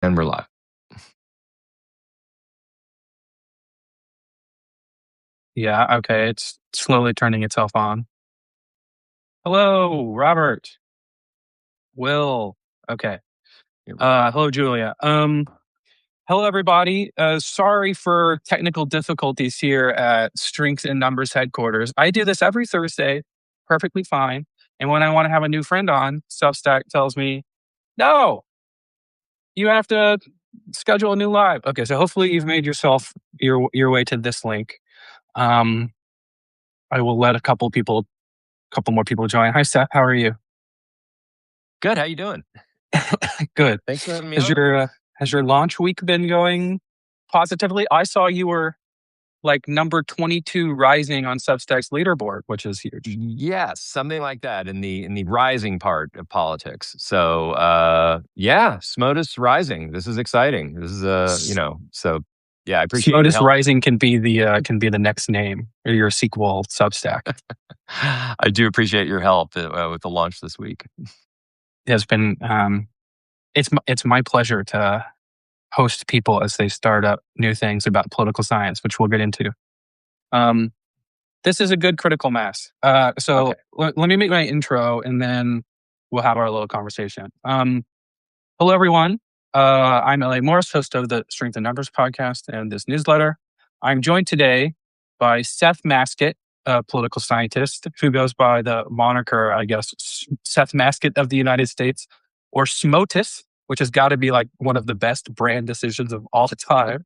And we're live. Yeah, okay. It's slowly turning itself on. Hello, Robert. Will. Okay. Hello, Julia. Hello, everybody. Sorry for technical difficulties here at Strength in Numbers headquarters. I do this every Thursday, perfectly fine. And when I want to have a new friend on, Substack tells me, no, you have to schedule a new live. Okay, so hopefully you've made yourself your way to this link. I will let a couple more people join. Hi, Seth. How are you? Good. How you doing? Good. Thanks for having me Has on. your launch week been going positively? I saw you were like number 22 rising on Substack's leaderboard, which is huge. Yes, something like that in the rising part of politics. So yeah, SMOTUS rising. This is exciting. This is so yeah, I appreciate your SMOTUS help. Rising can be the next name or your sequel Substack. I do appreciate your help with the launch this week. It has been it's my pleasure to host people as they start up new things about political science, which we'll get into. This is a good critical mass. So Okay. let me make my intro and then we'll have our little conversation. Hello, everyone. I'm Elliott Morris, host of the Strength in Numbers podcast and this newsletter. I'm joined today by Seth Maskett, a political scientist who goes by the moniker, I guess, Seth Maskett of the United States, or SMOTUS, which has got to be like one of the best brand decisions of all time.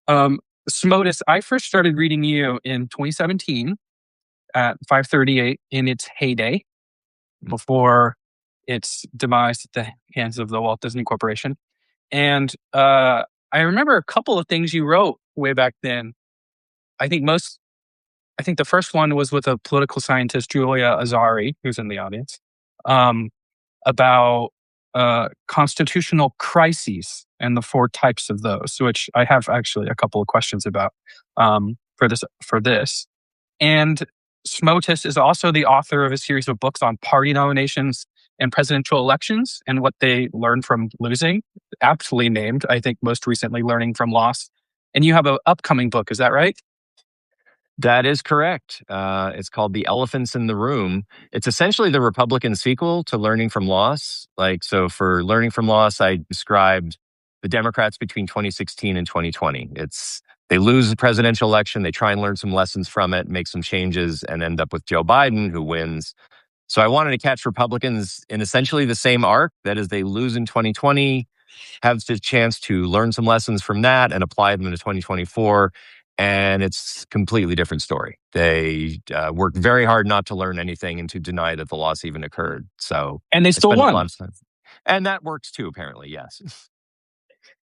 SMOTUS, I first started reading you in 2017 at 538 in its heyday before its demise at the hands of the Walt Disney Corporation. And I remember a couple of things you wrote way back then. I think the first one was with a political scientist, Julia Azari, who's in the audience, about constitutional crises and the four types of those, which I have actually a couple of questions about for this. And SMOTUS is also the author of a series of books on party nominations and presidential elections and what they learned from losing, aptly named, I think, most recently Learning from Loss. And you have an upcoming book, is that right? That is correct. It's called The Elephants in the Room. It's essentially the Republican sequel to Learning from Loss. So for Learning from Loss, I described the Democrats between 2016 and 2020. They lose the presidential election, they try and learn some lessons from it, make some changes, and end up with Joe Biden, who wins. So I wanted to catch Republicans in essentially the same arc. That is, they lose in 2020, have the chance to learn some lessons from that and apply them to 2024. And it's a completely different story. They worked very hard not to learn anything and to deny that the loss even occurred. And they still won. A lot of time. And that works too, apparently, yes.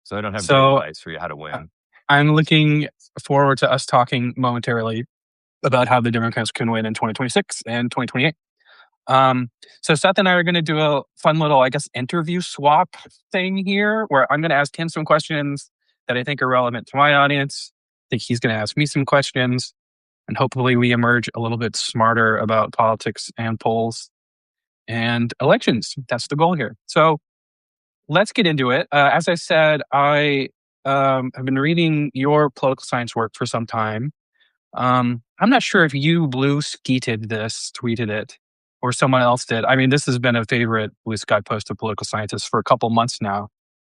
So I don't have great advice for you how to win. I'm looking forward to us talking momentarily about how the Democrats can win in 2026 and 2028. So Seth and I are going to do a fun little, I guess, interview swap thing here, where I'm going to ask him some questions that I think are relevant to my audience. I think he's going to ask me some questions, and hopefully we emerge a little bit smarter about politics and polls and elections. That's the goal here. So let's get into it. As I said, I have been reading your political science work for some time. I'm not sure if you blue skeeted this, tweeted it, or someone else did. I mean, this has been a favorite blue sky post of political scientists for a couple months now,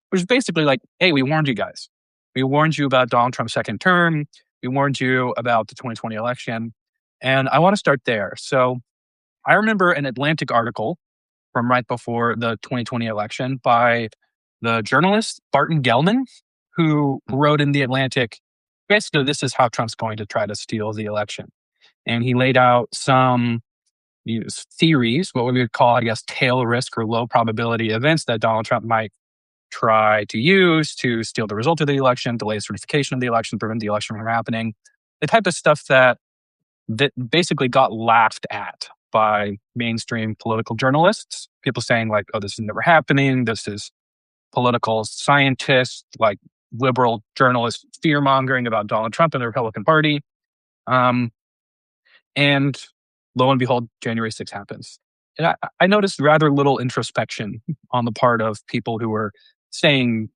which is basically like, hey, we warned you guys. We warned you about Donald Trump's second term. We warned you about the 2020 election. And I want to start there. So I remember an Atlantic article from right before the 2020 election by the journalist Barton Gellman, who wrote in the Atlantic, basically, this is how Trump's going to try to steal the election. And he laid out some theories, what we would call, I guess, tail risk or low probability events that Donald Trump might try to use to steal the result of the election, delay certification of the election, prevent the election from happening. The type of stuff that basically got laughed at by mainstream political journalists. People saying like, oh, this is never happening. This is political scientists, like liberal journalists fear-mongering about Donald Trump and the Republican Party. And lo and behold, January 6th happens. And I noticed rather little introspection on the part of people who were saying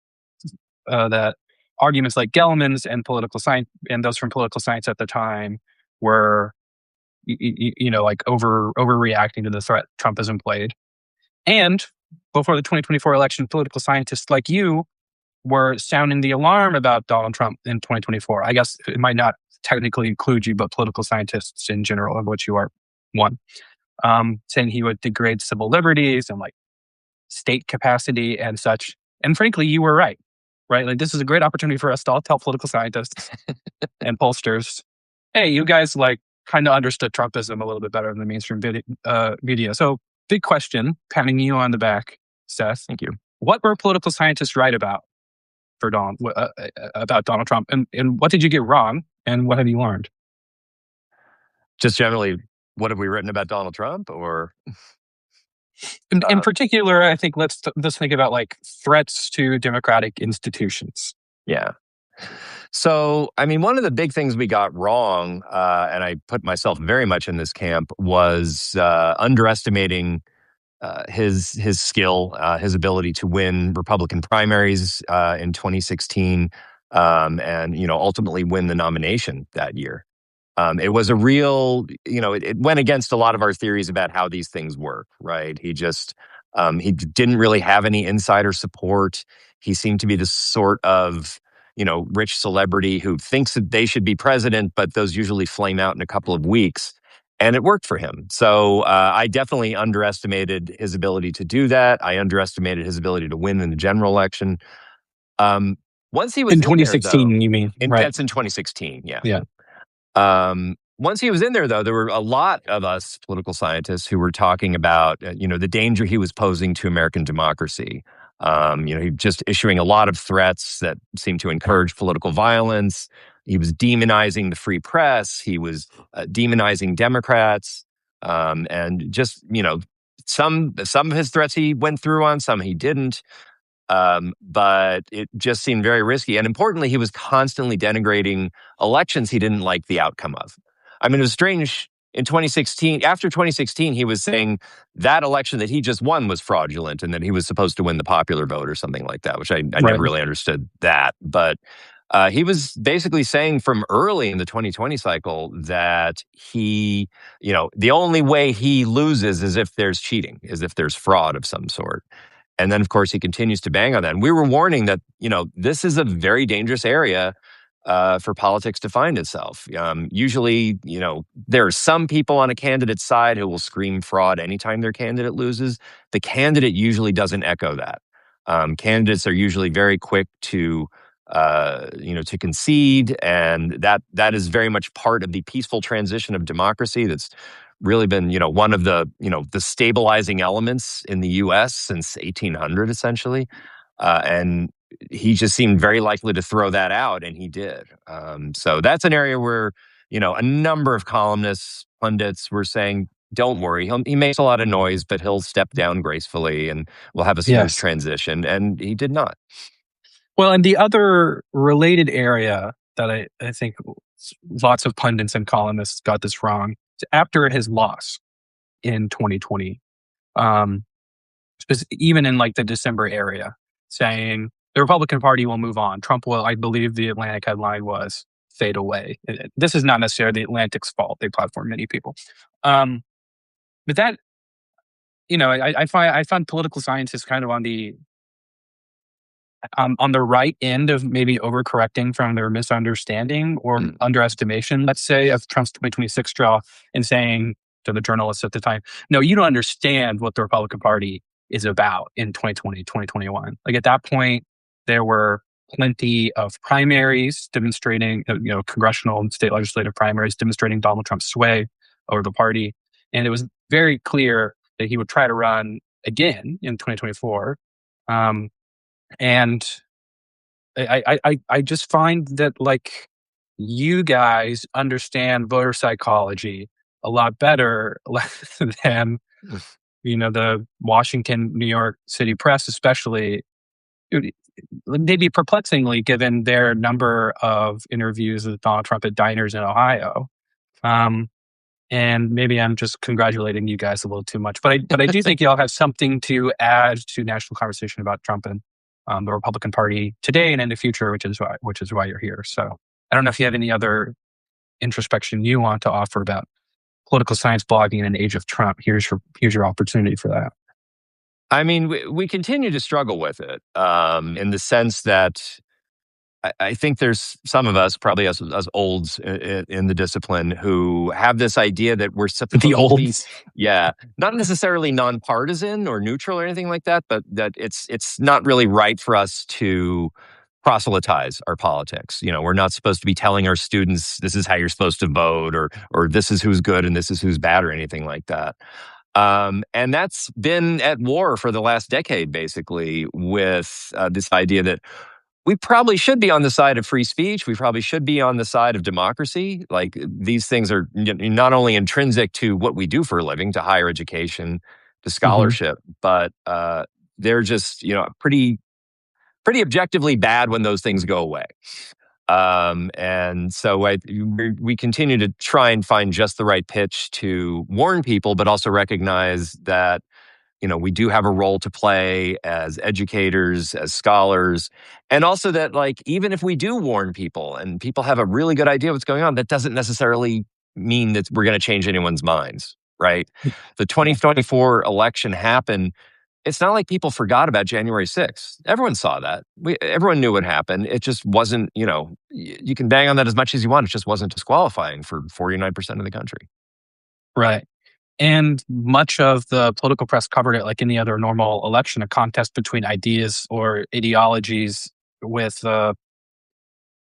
that arguments like Gelman's and political science and those from political science at the time were, like overreacting to the threat Trumpism played. And before the 2024 election, political scientists like you were sounding the alarm about Donald Trump in 2024. I guess it might not technically include you, but political scientists in general, of which you are one, saying he would degrade civil liberties and like state capacity and such. And frankly, you were right? Like, this is a great opportunity for us to all tell political scientists and pollsters, hey, you guys like kind of understood Trumpism a little bit better than the mainstream media. So big question, patting you on the back, Seth. Thank you. What were political scientists right about for about Donald Trump? And what did you get wrong? And what have you learned? Just generally, what have we written about Donald Trump? Or in particular, I think let's think about like threats to democratic institutions. Yeah. So, I mean, one of the big things we got wrong, and I put myself very much in this camp, was underestimating his skill, his ability to win Republican primaries in 2016, and ultimately win the nomination that year. It was a real, it went against a lot of our theories about how these things work, right? He just, he didn't really have any insider support. He seemed to be the sort of, rich celebrity who thinks that they should be president, but those usually flame out in a couple of weeks. And it worked for him. So I definitely underestimated his ability to do that. I underestimated his ability to win in the general election. Once he was in 2016, there, though, you mean? Right. That's in 2016, yeah. Yeah. Once he was in there, though, there were a lot of us political scientists who were talking about, the danger he was posing to American democracy. He just issuing a lot of threats that seemed to encourage political violence. He was demonizing the free press. He was demonizing Democrats, and just some of his threats he went through on, some he didn't. But it just seemed very risky. And importantly, he was constantly denigrating elections he didn't like the outcome of. I mean, it was strange. In 2016, after 2016, he was saying that election that he just won was fraudulent and that he was supposed to win the popular vote or something like that, which I never really understood that. But he was basically saying from early in the 2020 cycle that he, the only way he loses is if there's cheating, is if there's fraud of some sort. And then, of course, he continues to bang on that. And we were warning that, this is a very dangerous area for politics to find itself. Usually, there are some people on a candidate's side who will scream fraud anytime their candidate loses. The candidate usually doesn't echo that. Candidates are usually very quick to concede, and that is very much part of the peaceful transition of democracy that's really been, one of the, the stabilizing elements in the U.S. since 1800, essentially. And he just seemed very likely to throw that out, and he did. So that's an area where, a number of columnists, pundits were saying, don't worry, he makes a lot of noise, but he'll step down gracefully and we'll have a smooth transition. And he did not. Well, and the other related area that I think lots of pundits and columnists got this wrong, after his loss in 2020, even in like the December area, saying the Republican Party will move on. Trump will, I believe the Atlantic headline was, fade away. This is not necessarily the Atlantic's fault. They platform many people. But that, I find political science is kind of on the right end of maybe overcorrecting from their misunderstanding or underestimation, let's say, of Trump's 2026 draw, and saying to the journalists at the time, no, you don't understand what the Republican Party is about in 2020, 2021. Like at that point, there were plenty of primaries demonstrating, congressional and state legislative primaries demonstrating Donald Trump's sway over the party. And it was very clear that he would try to run again in 2024. And I just find that like you guys understand voter psychology a lot better than the Washington, New York City press, especially. Maybe perplexingly, given their number of interviews with Donald Trump at diners in Ohio. And maybe I'm just congratulating you guys a little too much, but I do think y'all have something to add to national conversation about Trump. And the Republican Party today and in the future, which is why you're here. So I don't know if you have any other introspection you want to offer about political science blogging in an age of Trump. Here's your opportunity for that. I mean, we continue to struggle with it in the sense that I think there's some of us, probably us olds in the discipline, who have this idea that we're The supposed to be, olds. yeah, not necessarily nonpartisan or neutral or anything like that, but that it's not really right for us to proselytize our politics. You know, we're not supposed to be telling our students this is how you're supposed to vote, or this is who's good and this is who's bad, or anything like that. And that's been at war for the last decade, basically, with this idea that we probably should be on the side of free speech. We probably should be on the side of democracy. Like, these things are not only intrinsic to what we do for a living, to higher education, to Mm-hmm. scholarship, but they're just, pretty objectively bad when those things go away. And so we continue to try and find just the right pitch to warn people, but also recognize that, we do have a role to play as educators, as scholars, and also that, like, even if we do warn people and people have a really good idea what's going on, that doesn't necessarily mean that we're going to change anyone's minds, right? The Yeah. 2024 election happened. It's not like people forgot about January 6th. Everyone saw that. Everyone knew what happened. It just wasn't, you can bang on that as much as you want. It just wasn't disqualifying for 49% of the country. Right. And much of the political press covered it like any other normal election, a contest between ideas or ideologies with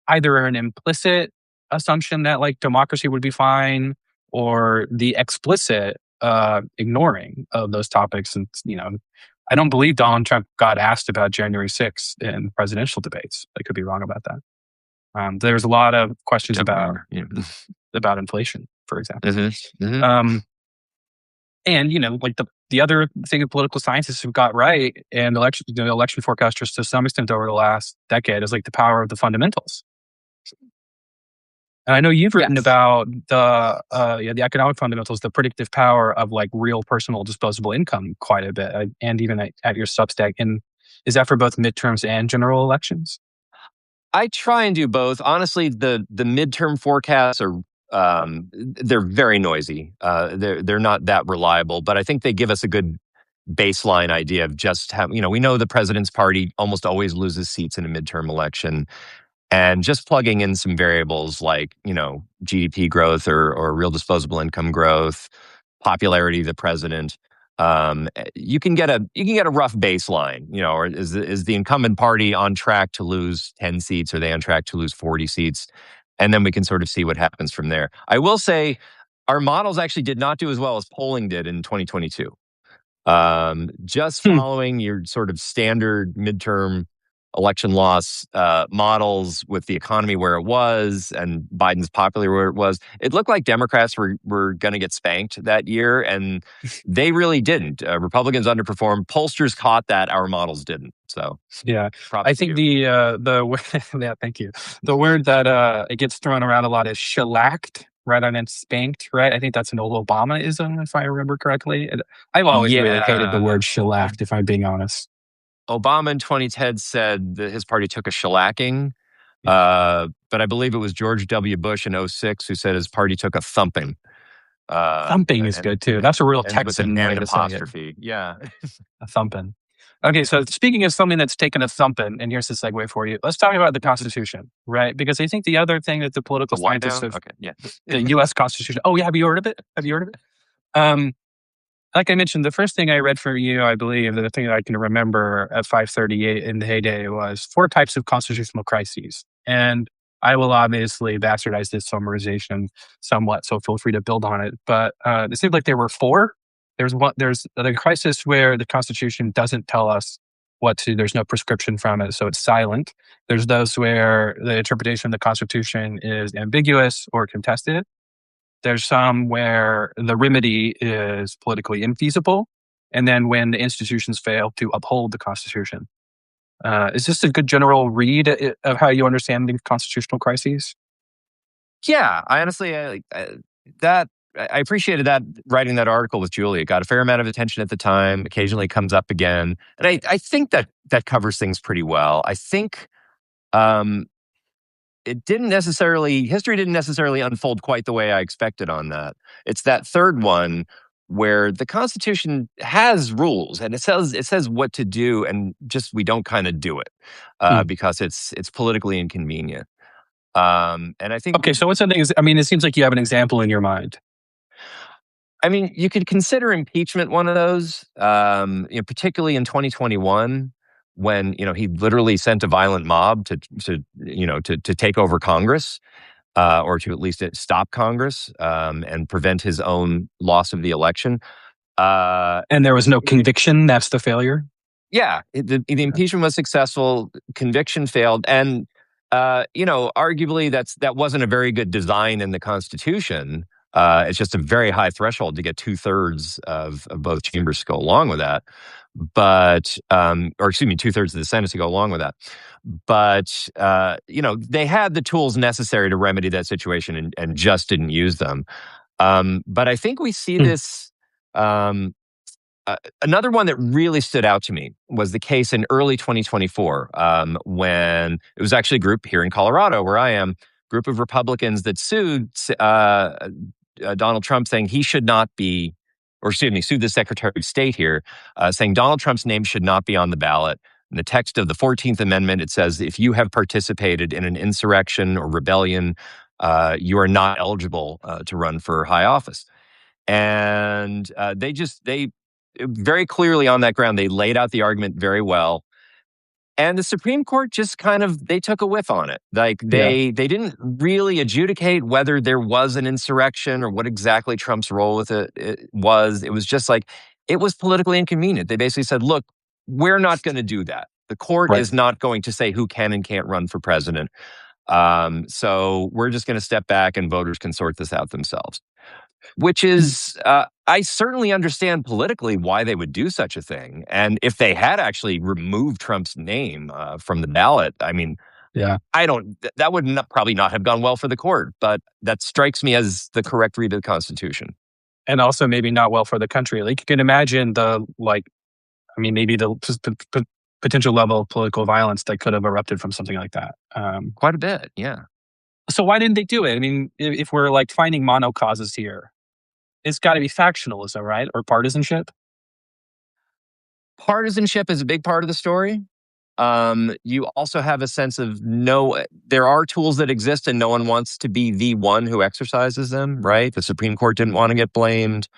either an implicit assumption that like democracy would be fine or the explicit ignoring of those topics. And, I don't believe Donald Trump got asked about January 6th in presidential debates. I could be wrong about that. There's a lot of questions about inflation, for example. Mm-hmm. Mm-hmm. And like the other thing that political scientists have got right, and election forecasters to some extent over the last decade, is like the power of the fundamentals. And I know you've written Yes. about the economic fundamentals, the predictive power of like real personal disposable income quite a bit, and even at your Substack. And is that for both midterms and general elections? I try and do both. Honestly, the midterm forecasts are they're very noisy. They're not that reliable, but I think they give us a good baseline idea of just how, we know the president's party almost always loses seats in a midterm election. And just plugging in some variables like, GDP growth or real disposable income growth, popularity of the president, you can get a rough baseline. Or is the incumbent party on track to lose 10 seats? Are they on track to lose 40 seats? And then we can sort of see what happens from there. I will say our models actually did not do as well as polling did in 2022. Just following your sort of standard midterm election loss models with the economy where it was and Biden's popularity where it was, it looked like Democrats were going to get spanked that year, and they really didn't. Republicans underperformed. Pollsters caught that. Our models didn't. So Yeah, props I to think you. the word, yeah, thank you. The word that it gets thrown around a lot is shellacked rather than spanked, right? I think that's an old Obama-ism, if I remember correctly. I've always really hated the Yeah. word shellacked, if I'm being honest. Obama in 2010 said that his party took a shellacking. But I believe it was George W. Bush in '06 who said his party took a thumping. Thumping is And good too. That's a real ends with an Texan way N to say it. apostrophe. Yeah. A thumping. Okay, so speaking of something that's taken a thumping, and here's the segue for you. Let's talk about the Constitution, right? Because I think the other thing that the political The what scientists now? of Okay. Yeah. the U.S. Constitution. Oh yeah, have you heard of it? Have you heard of it? Um, like I mentioned, the first thing I read for you, I believe, the thing that I can remember at 538 in the heyday was 4 types of constitutional crises. And I will obviously bastardize this summarization somewhat, so feel free to build on it. But it seemed like there were 4. There's the crisis where the Constitution doesn't tell us what to, there's no prescription from it, so it's silent. There's those where the interpretation of the Constitution is ambiguous or contested. There's some where the remedy is politically infeasible. And then when the institutions fail to uphold the Constitution. Is this a good general read of how you understand the constitutional crises? Yeah. I honestly, that I appreciated that writing that article with Julia. It got a fair amount of attention at the time. Occasionally comes up again, and I think that covers things pretty well. I think um, history didn't necessarily unfold quite the way I expected on that. It's that third one where the Constitution has rules and it says what to do, and just we don't kind of do it Mm. because it's politically inconvenient. And I think Okay, so what's something? I mean, it seems like you have an example in your mind. I mean, you could consider impeachment one of those, particularly in 2021 when, he literally sent a violent mob to take over Congress, or to at least stop Congress, and prevent his own loss of the election. Uh, And there was no conviction. That's the failure. yeah, the impeachment was successful, conviction failed, and arguably that wasn't a very good design in the Constitution. It's just a very high threshold to get 2/3 of both chambers to go along with that, but or excuse me, 2/3 of the Senate to go along with that. But they had the tools necessary to remedy that situation and just didn't use them. But I think we see Mm. this. Another one that really stood out to me was the case in early 2024, when it was actually a group here in Colorado, where I am, group of Republicans that sued Donald Trump, saying he should not be, or excuse me, sued the Secretary of State here, saying Donald Trump's name should not be on the ballot. In the text of the 14th Amendment, it says if you have participated in an insurrection or rebellion, you are not eligible to run for high office. And they very clearly on that ground, they laid out the argument very well. And the Supreme Court just they took a whiff on it. Like Yeah. they didn't really adjudicate whether there was an insurrection or what exactly Trump's role with it was. It was just like, it was politically inconvenient. They basically said, look, we're not going to do that. The court Right. is not going to say who can and can't run for president. So we're just going to step back and voters can sort this out themselves. Which Mm. is, I certainly understand politically why they would do such a thing. And if they had actually removed Trump's name from the ballot, I mean, Yeah. that would probably not have gone well for the court, but that strikes me as the correct read of the Constitution. And also maybe not well for the country. Like you can imagine maybe the potential level of political violence that could have erupted from something like that. Quite a bit, yeah. So why didn't they do it? I mean, if we're like finding mono causes here, it's got to be factionalism, right? Or partisanship. Partisanship is a big part of the story. You also have a sense of there are tools that exist and no one wants to be the one who exercises them, right? The Supreme Court didn't want to get blamed.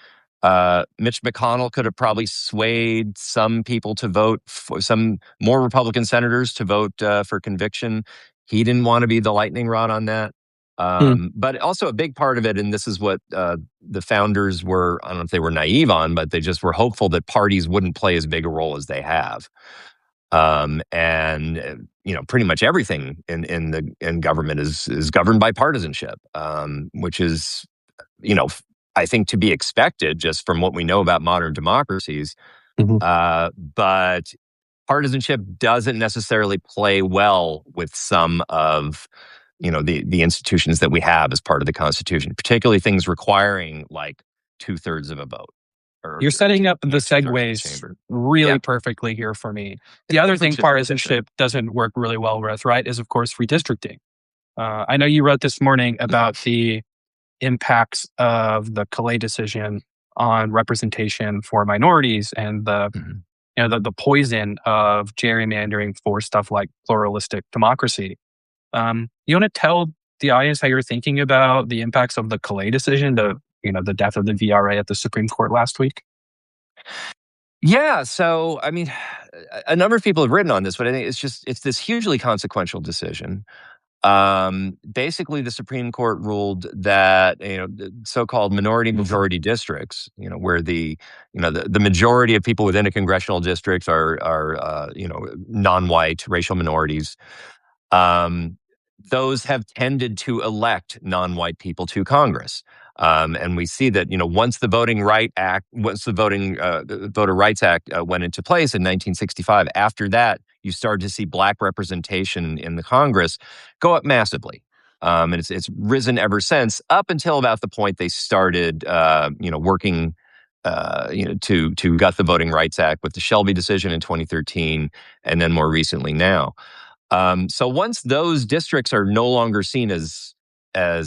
Mitch McConnell could have probably swayed some people to vote for some more Republican senators to vote for conviction. He didn't want to be the lightning rod on that. Mm. But also a big part of it, and this is what the founders were, I don't know if they were naive on, but they just were hopeful that parties wouldn't play as big a role as they have. Pretty much everything in government is governed by partisanship, which is, I think to be expected just from what we know about modern democracies. Mhm. But partisanship doesn't necessarily play well with some of the institutions that we have as part of the Constitution, particularly things requiring like 2/3 of a vote. You're setting up the 2/3 of the segues chamber. really Yeah. perfectly here for me. The other thing partisanship doesn't work really well with, right, is of course redistricting. I know you wrote this morning about the impacts of the Calais decision on representation for minorities and Mhm. the poison of gerrymandering for stuff like pluralistic democracy. You want to tell the audience how you're thinking about the impacts of the Calais decision, the death of the VRA at the Supreme Court last week? Yeah. So, I mean, a number of people have written on this, but I think it's this hugely consequential decision. Basically, the Supreme Court ruled that the so-called minority majority districts, where the majority of people within a congressional district are non-white racial minorities. Um, those have tended to elect non-white people to Congress. And we see that, once the Voter Rights Act went into place in 1965, after that, you started to see black representation in the Congress go up massively. And it's risen ever since, up until about the point they started, working, to gut the Voting Rights Act with the Shelby decision in 2013, and then more recently now. So once those districts are no longer seen as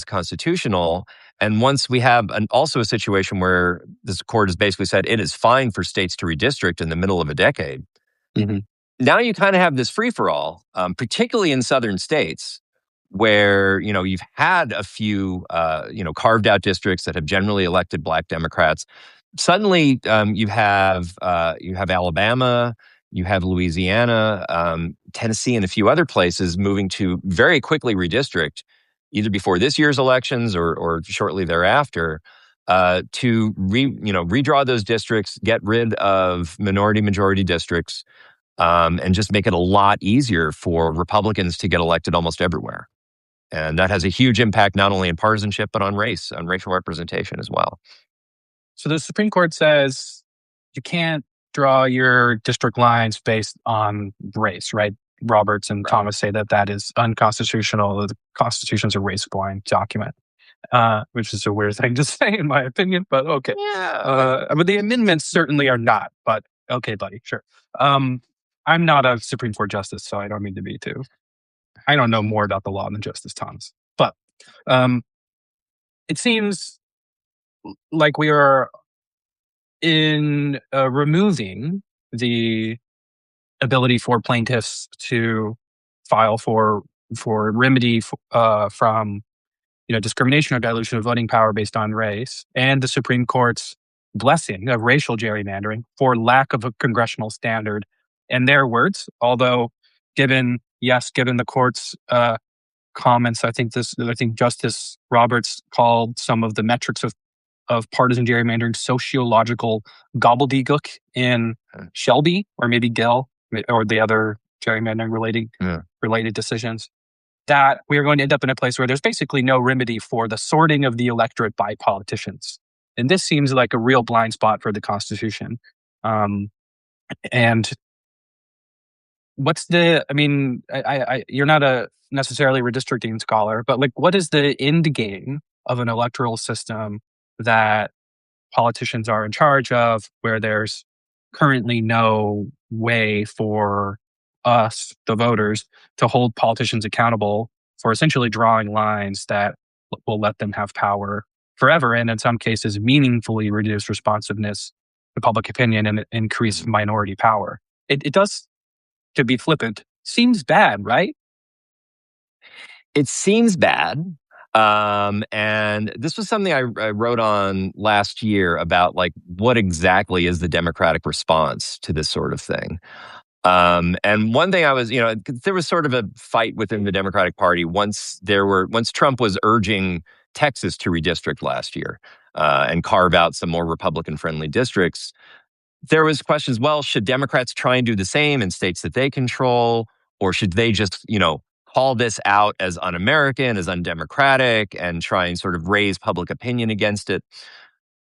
constitutional, and once we have also a situation where this court has basically said it is fine for states to redistrict in the middle of a decade, Mm-hmm. now you kind of have this free for all, particularly in southern states where you've had a few carved out districts that have generally elected Black Democrats. Suddenly, you have Alabama, you have Louisiana, Tennessee, and a few other places moving to very quickly redistrict, either before this year's elections or shortly thereafter, to redraw those districts, get rid of minority majority districts, and just make it a lot easier for Republicans to get elected almost everywhere. And that has a huge impact not only in partisanship, but on race, on racial representation as well. So the Supreme Court says you can't draw your district lines based on race, right? Roberts and Right. Thomas say that is unconstitutional. The Constitution is a race-blind document, which is a weird thing to say, in my opinion, but okay. Yeah. But the amendments certainly are not, but okay, buddy, sure. I'm not a Supreme Court justice, so I don't mean to be too. I don't know more about the law than Justice Thomas. But it seems like we are in removing the ability for plaintiffs to file for remedy from discrimination or dilution of voting power based on race, and the Supreme Court's blessing of racial gerrymandering for lack of a congressional standard. In their words, although given the court's comments, I think Justice Roberts called some of the metrics of partisan gerrymandering sociological gobbledygook in Shelby, or maybe Dell, or the other gerrymandering related decisions, that we are going to end up in a place where there's basically no remedy for the sorting of the electorate by politicians. And this seems like a real blind spot for the Constitution. And what's you're not a necessarily redistricting scholar, but like, what is the end game of an electoral system that politicians are in charge of, where there's currently no way for us, the voters, to hold politicians accountable for essentially drawing lines that will let them have power forever, and in some cases meaningfully reduce responsiveness to public opinion and increase minority power? It does, to be flippant, seems bad, right? It seems bad. And this was something I wrote on last year about, like, what exactly is the Democratic response to this sort of thing. And one thing there was sort of a fight within the Democratic Party once Trump was urging Texas to redistrict last year, and carve out some more Republican-friendly districts. There was questions, well, should Democrats try and do the same in states that they control, or should they just, call this out as un-American, as undemocratic, and try and sort of raise public opinion against it?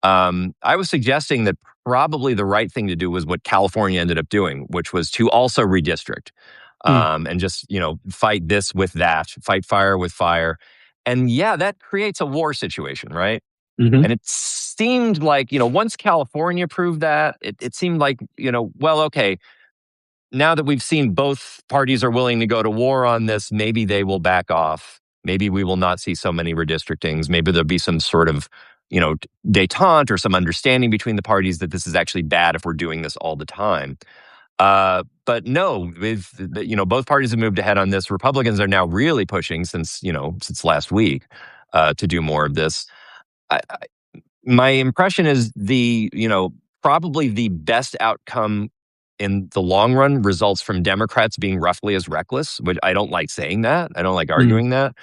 I was suggesting that probably the right thing to do was what California ended up doing, which was to also redistrict, and just, fight this with that, fight fire with fire. And yeah, that creates a war situation, right? Mm-hmm. And it seemed like, once California proved that, it seemed like, well, okay, now that we've seen both parties are willing to go to war on this, maybe they will back off. Maybe we will not see so many redistrictings. Maybe there'll be some sort of, detente or some understanding between the parties that this is actually bad if we're doing this all the time. But no, both parties have moved ahead on this. Republicans are now really pushing since last week, to do more of this. My impression is probably the best outcome in the long run results from Democrats being roughly as reckless, which I don't like saying that. I don't like arguing that.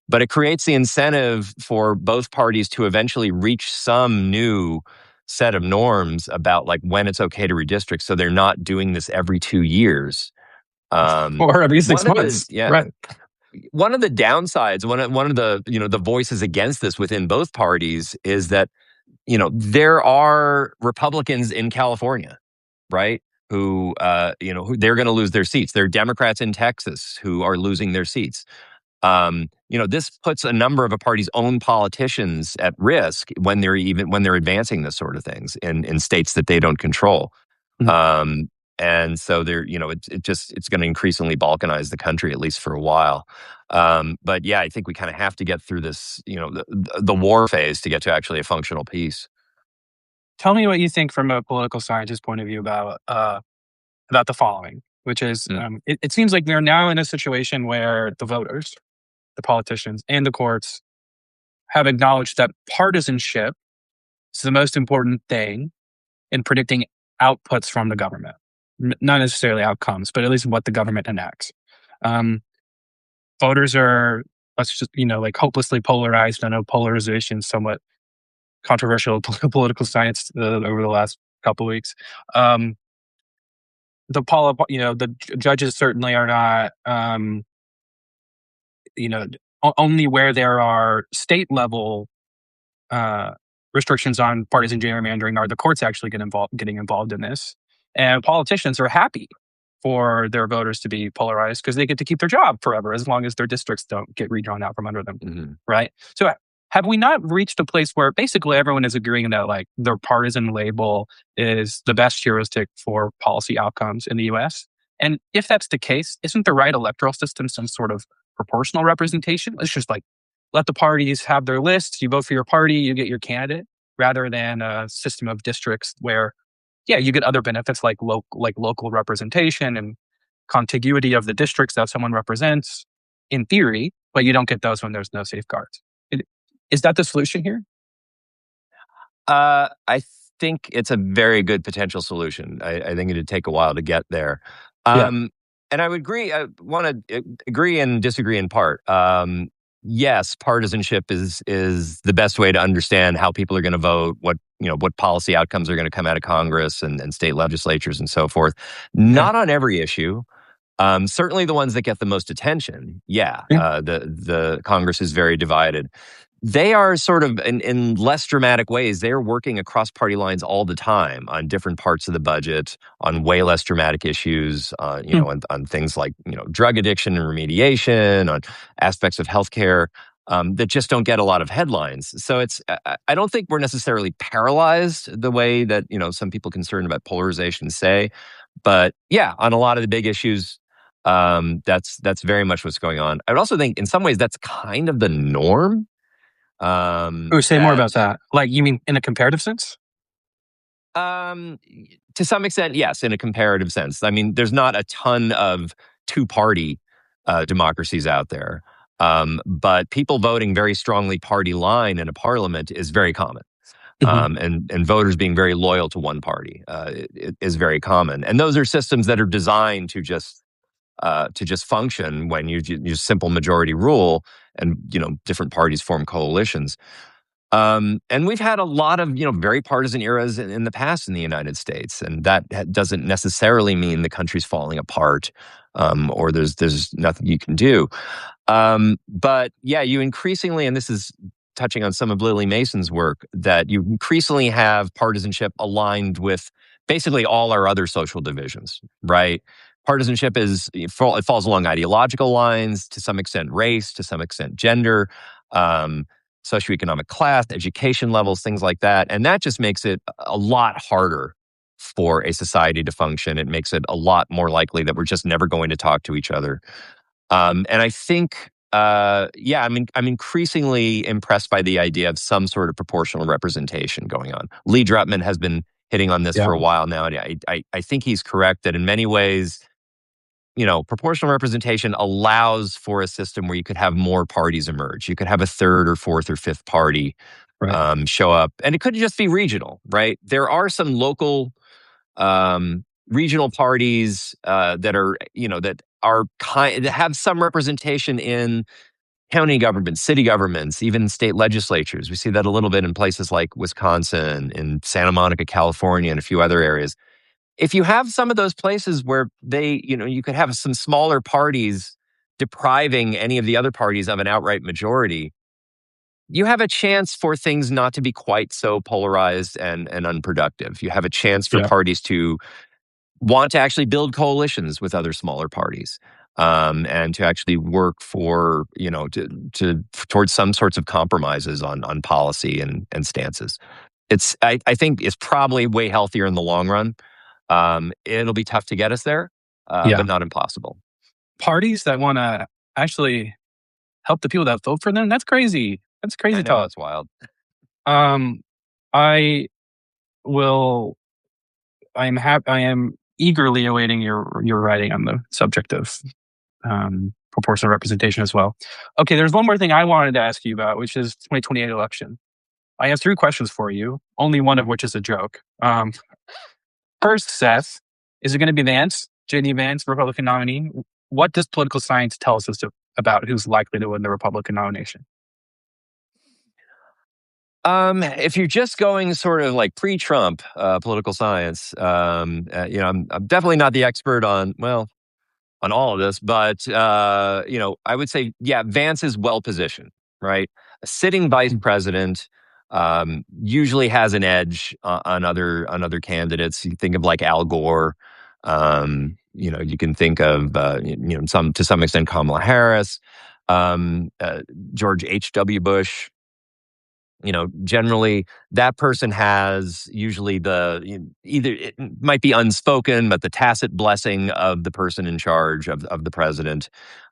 But it creates the incentive for both parties to eventually reach some new set of norms about, like, when it's okay to redistrict, so they're not doing this every 2 years. Or every 6 months. Right. One of the downsides, one of the the voices against this within both parties is that there are Republicans in California, right? Who who they're going to lose their seats. There are Democrats in Texas who are losing their seats. this puts a number of a party's own politicians at risk when they're advancing this sort of things in states that they don't control. Mhm. And so it's going to increasingly balkanize the country, at least for a while. But yeah, I think we kind of have to get through this, the war phase to get to actually a functional peace. Tell me what you think from a political scientist point of view about the following, which is Mm. it seems like we're now in a situation where the voters, the politicians, and the courts have acknowledged that partisanship is the most important thing in predicting outputs from the government. Not necessarily outcomes, but at least what the government enacts. Um, Voters are, let's just, like hopelessly polarized. I know polarization is somewhat controversial political science over the last couple of weeks. Um, the judges certainly are not, only where there are state level uh, restrictions on partisan gerrymandering are the courts actually getting involved in this. And politicians are happy for their voters to be polarized because they get to keep their job forever as long as their districts don't get redrawn out from under them. Hmm. Right. So have we not reached a place where basically everyone is agreeing that like their partisan label is the best heuristic for policy outcomes in the US? And if that's the case, isn't the right electoral system some sort of proportional representation? It's just like let the parties have their lists. You vote for your party, you get your candidate, rather than a system of districts where, yeah, you get other benefits like local representation and contiguity of the districts that someone represents in theory, but you don't get those when there's no safeguards. Is that the solution here? I think it's a very good potential solution. I think it'd take a while to get there. Yeah. And I would agree. I want to agree and disagree in part. Yes, partisanship is the best way to understand how people are going to vote, what policy outcomes are going to come out of Congress and state legislatures and so forth. Yeah. Not on every issue. Certainly the ones that get the most attention. Yeah, Yeah. the Congress is very divided. They are sort of in less dramatic ways. They're working across party lines all the time on different parts of the budget, on way less dramatic issues, Hmm. on things like drug addiction and remediation, on aspects of healthcare that just don't get a lot of headlines. So I don't think we're necessarily paralyzed the way that some people concerned about polarization say, but yeah, on a lot of the big issues. That's very much what's going on. I would also think in some ways that's kind of the norm. Ooh, say more That about that. Like, you mean in a comparative sense? um, to some extent, yes, in a comparative sense. I mean, there's not a ton of two-party democracies out there, but people voting very strongly party line in a parliament is very common. Mhm. And voters being very loyal to one party it is very common. And those are systems that are designed to just function when you use simple majority rule and different parties form coalitions. And we've had a lot of very partisan eras in the past in the United States, and that doesn't necessarily mean the country's falling apart or there's nothing you can do. But yeah, you increasingly, and this is touching on some of Lily Mason's work, that you increasingly have partisanship aligned with basically all our other social divisions, right? Partisanship it falls along ideological lines, to some extent race, to some extent gender, um, socioeconomic class, education levels, things like that. And that just makes it a lot harder for a society to function. It makes it a lot more likely that we're just never going to talk to each other. And I think, yeah, I mean, I'm increasingly impressed by the idea of some sort of proportional representation going on. Lee Drutman has been hitting on this Yeah. for a while now, and I think he's correct that in many ways, proportional representation allows for a system where you could have more parties emerge. You could have a third or fourth or fifth party Right. show up, and it could just be regional, right? There are some local regional parties that are that have some representation in county governments, city governments, even state legislatures. We see that a little bit in places like Wisconsin, in Santa Monica, California, and a few other areas. If you have some of those places where you could have some smaller parties depriving any of the other parties of an outright majority, you have a chance for things not to be quite so polarized and unproductive. You have a chance for Yeah. parties to want to actually build coalitions with other smaller parties. and to actually work for, towards some sorts of compromises on policy and stances. I think it's probably way healthier in the long run. It'll be tough to get us there, Yeah. but not impossible. Parties that want to actually help the people that vote for them, that's crazy. That's crazy I know, talk. it's wild. Um, I will. I am eagerly awaiting your writing on the subject of proportional representation as well. Okay, there's one more thing I wanted to ask you about, which is 2028 election. I have 3 questions for you, only one of which is a joke. First, Seth, is it going to be Vance, J.D. Vance, Republican nominee? What does political science tell us about who's likely to win the Republican nomination? If you're just going sort of like pre-Trump political science, I'm definitely not the expert on all of this, but I would say, yeah, Vance is well positioned, right? A sitting vice president usually has an edge on other candidates. You think of like Al Gore. You can think of to some extent Kamala Harris, George H.W. Bush. Generally that person has usually either it might be unspoken, but the tacit blessing of the person in charge of the president,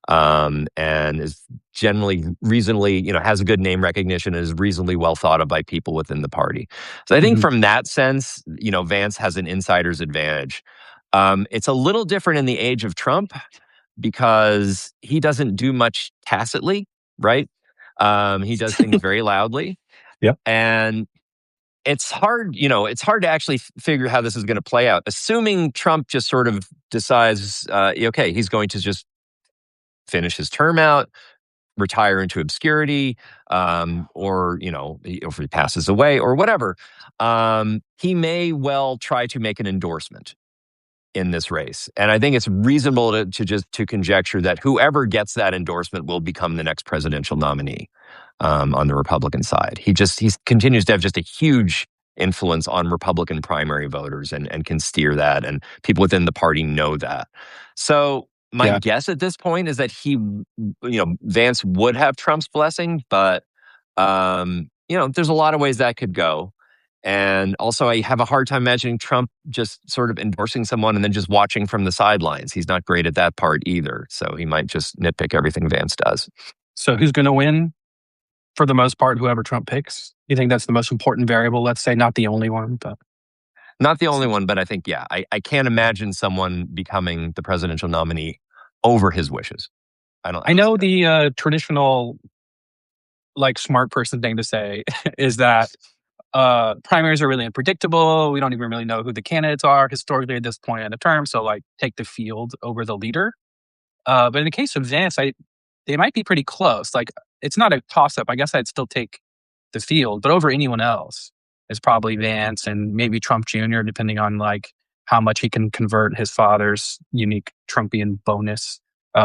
and is generally reasonably, has a good name recognition and is reasonably well thought of by people within the party. So I think from that sense, Vance has an insider's advantage. It's a little different in the age of Trump because he doesn't do much tacitly, right? He does things very loudly. Yep. And it's hard to actually figure how this is going to play out, assuming Trump just sort of decides, okay, he's going to just finish his term out, retire into obscurity, or if he passes away or whatever. He may well try to make an endorsement in this race. And I think it's reasonable to conjecture that whoever gets that endorsement will become the next presidential nominee on the Republican side. He continues to have just a huge influence on Republican primary voters and can steer that. And people within the party know that. So my guess at this point is that Vance would have Trump's blessing, but there's a lot of ways that could go. And also, I have a hard time imagining Trump just sort of endorsing someone and then just watching from the sidelines. He's not great at that part either. So he might just nitpick everything Vance does. So who's going to win? For the most part, whoever Trump picks? You think that's the most important variable? Let's say not the only one, but... Not the only one, but I think, yeah, I can't imagine someone becoming the presidential nominee over his wishes. I know the traditional, smart person thing to say is that primaries are really unpredictable. We don't even really know who the candidates are historically at this point in the term. So, take the field over the leader. But in the case of Vance, they might be pretty close. It's not a toss-up. I guess I'd still take the field, but over anyone else is probably Vance and maybe Trump Jr., depending on how much he can convert his father's unique Trumpian bonus,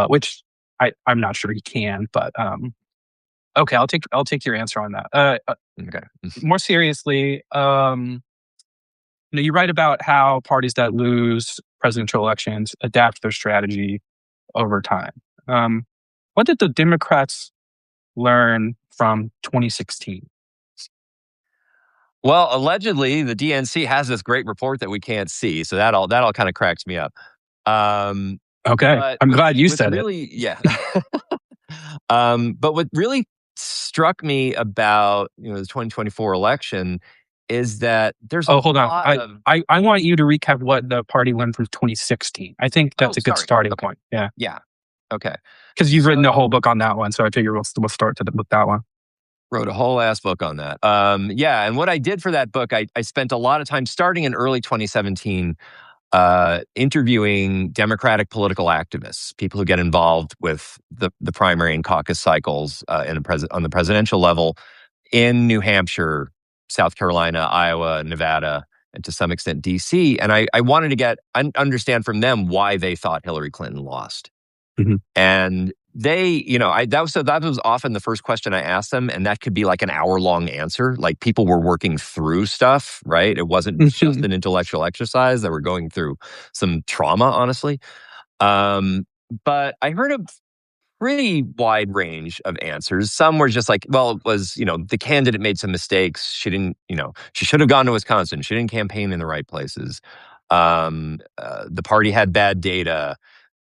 which I'm not sure he can. But okay, I'll take your answer on that. Okay. More seriously, you write about how parties that lose presidential elections adapt their strategy over time. What did the Democrats learn from 2016? Well, allegedly, the DNC has this great report that we can't see, so that all kind of cracks me up. Okay, I'm glad you said it. Yeah. But what really struck me about the 2024 election is that there's hold on. I want you to recap what the party learned from 2016. I think that's a good starting point. Yeah. Yeah. Okay. Because you've written a whole book on that one, so I figure we'll start with that one. Wrote a whole ass book on that. Yeah, and what I did for that book, I spent a lot of time starting in early 2017 interviewing Democratic political activists, people who get involved with the primary and caucus cycles on the presidential level in New Hampshire, South Carolina, Iowa, Nevada, and to some extent DC. And I wanted to understand from them why they thought Hillary Clinton lost. Mm-hmm. And they, that was often the first question I asked them, and that could be like an hour-long answer. Like people were working through stuff, right? It wasn't just an intellectual exercise. They were going through some trauma, honestly. but I heard a pretty wide range of answers. Some were just like, well, it was, the candidate made some mistakes. She didn't, she should have gone to Wisconsin. She didn't campaign in the right places. The party had bad data,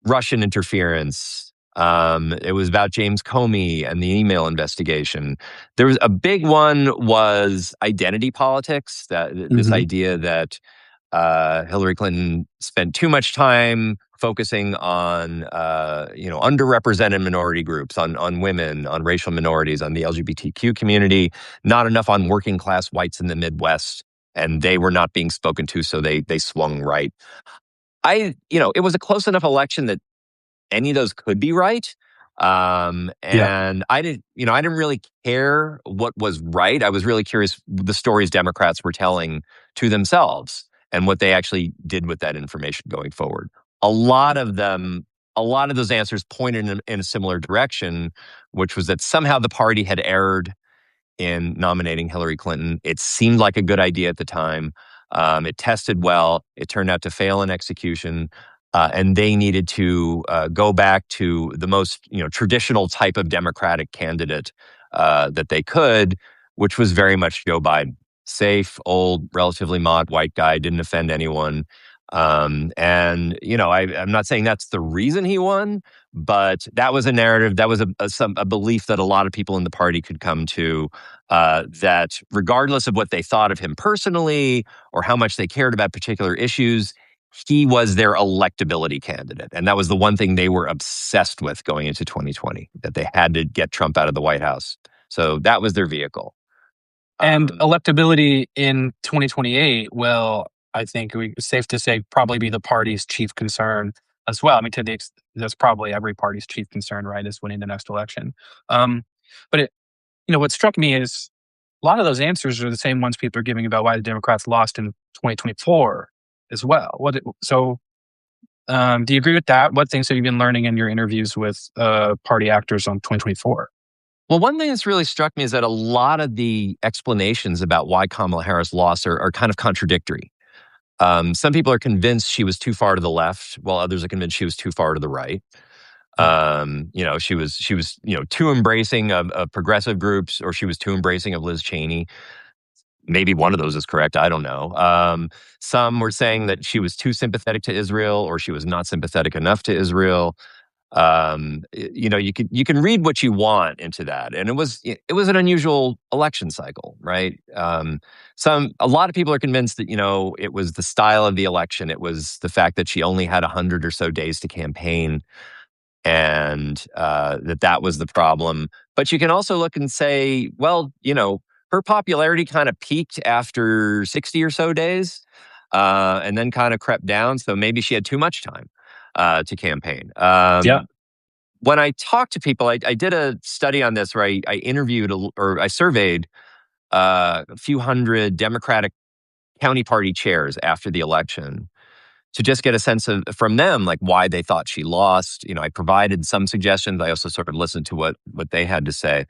Russian interference. It was about James Comey and the email investigation. There was a big one was identity politics, that this Hmm. idea that Hillary Clinton spent too much time focusing on underrepresented minority groups, on women, on racial minorities, on the LGBTQ community, not enough on working class whites in the Midwest, and they were not being spoken to, so they swung right. It was a close enough election that any of those could be right. Yeah. And I didn't really care what was right. I was really curious the stories Democrats were telling to themselves and what they actually did with that information going forward. A lot of them, a lot of those answers pointed in a similar direction, which was that somehow the party had erred in nominating Hillary Clinton. It seemed like a good idea at the time. It tested well. It turned out to fail in execution. And they needed to go back to the most traditional type of Democratic candidate that they could, which was very much Joe Biden. Safe, old, relatively mod white guy, didn't offend anyone. I'm not saying that's the reason he won, but that was a narrative. That was a belief that a lot of people in the party could come to, that regardless of what they thought of him personally or how much they cared about particular issues, he was their electability candidate. And that was the one thing they were obsessed with going into 2020, that they had to get Trump out of the White House. So that was their vehicle. And Um, electability in 2028 will, I think, safe to say, probably be the party's chief concern as well. I mean, that's probably every party's chief concern, right, is winning the next election. Um, but what struck me is a lot of those answers are the same ones people are giving about why the Democrats lost in 2024 as well. Do you agree with that? What things have you been learning in your interviews with party actors on 2024? Well, one thing that's really struck me is that a lot of the explanations about why Kamala Harris lost are kind of contradictory. Some people are convinced she was too far to the left, while others are convinced she was too far to the right. She was too embracing of progressive groups, or she was too embracing of Liz Cheney. Maybe one of those is correct. I don't know. Some were saying that she was too sympathetic to Israel, or she was not sympathetic enough to Israel. You can read what you want into that, and it was an unusual election cycle, right? A lot of people are convinced that it was the style of the election, it was the fact that she only had 100 or so days to campaign, and that was the problem. But you can also look and say, well, her popularity kind of peaked after 60 or so days, and then kind of crept down. So maybe she had too much time to campaign. Yeah. When I talked to people, I did a study on this where I interviewed or I surveyed a few hundred Democratic county party chairs after the election to just get a sense of from them, like why they thought she lost. I provided some suggestions. I also sort of listened to what they had to say.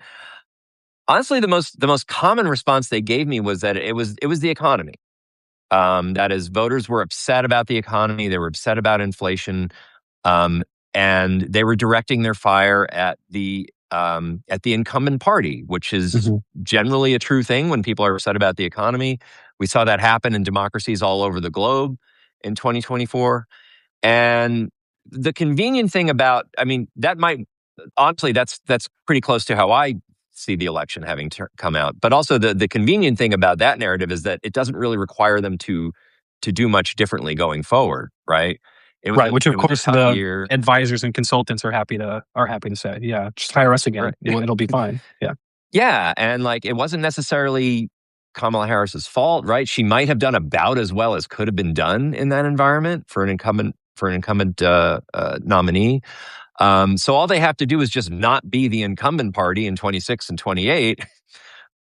Honestly, the most common response they gave me was that it was the economy. That is, voters were upset about the economy. They were upset about inflation. Um, and they were directing their fire at the incumbent party, which is Hmm. generally a true thing when people are upset about the economy. We saw that happen in democracies all over the globe in 2024. And the convenient thing about, I mean, that might honestly, that's pretty close to how I see the election having come out. But also the convenient thing about that narrative is that it doesn't really require them to do much differently going forward, right? It was Right, a which it of was a course tough the year. advisors and consultants are happy to say, yeah, just hire us again. Right. It'll be fine. Yeah. Yeah, and like it wasn't necessarily Kamala Harris's fault, right? She might have done about as well as could have been done in that environment for an incumbent nominee. So all they have to do is just not be the incumbent party in 26 and 28,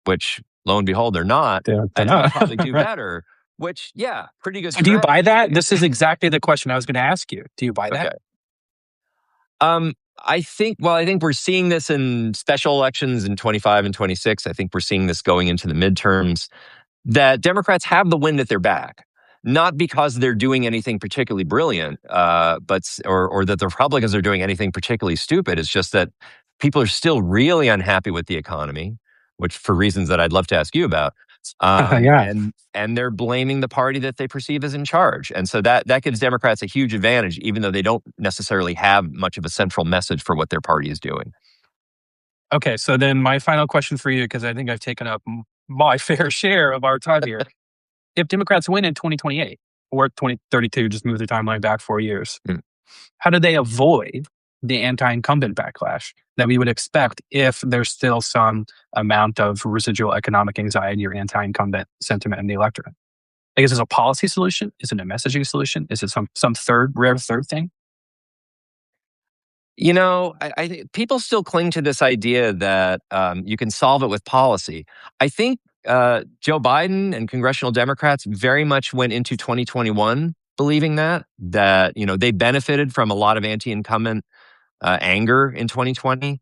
which lo and behold they're not, They're and they'll not. probably do Right. better. Which, yeah, pretty good So do you buy that? strategy. This is exactly the question I was going to ask you. Do you buy Okay. that? I think we're seeing this in special elections in 25 and 26. I think we're seeing this going into the midterms, that Democrats have the wind at their back. not because they're doing anything particularly brilliant, or that the Republicans are doing anything particularly stupid. It's just that people are still really unhappy with the economy, which for reasons that I'd love to ask you about. Yeah. And they're blaming the party that they perceive as in charge. And so that gives Democrats a huge advantage, even though they don't necessarily have much of a central message for what their party is doing. Okay, so then my final question for you, because I think I've taken up my fair share of our time here. If Democrats win in 2028 or 2032, just move the timeline back 4 years, Hmm. how do they avoid the anti-incumbent backlash that we would expect if there's still some amount of residual economic anxiety or anti-incumbent sentiment in the electorate? Like, is this a policy solution? Is it a messaging solution? Is it some rare third thing? I think people still cling to this idea that you can solve it with policy. I think Joe Biden and congressional Democrats very much went into 2021 believing that they benefited from a lot of anti-incumbent anger in 2020.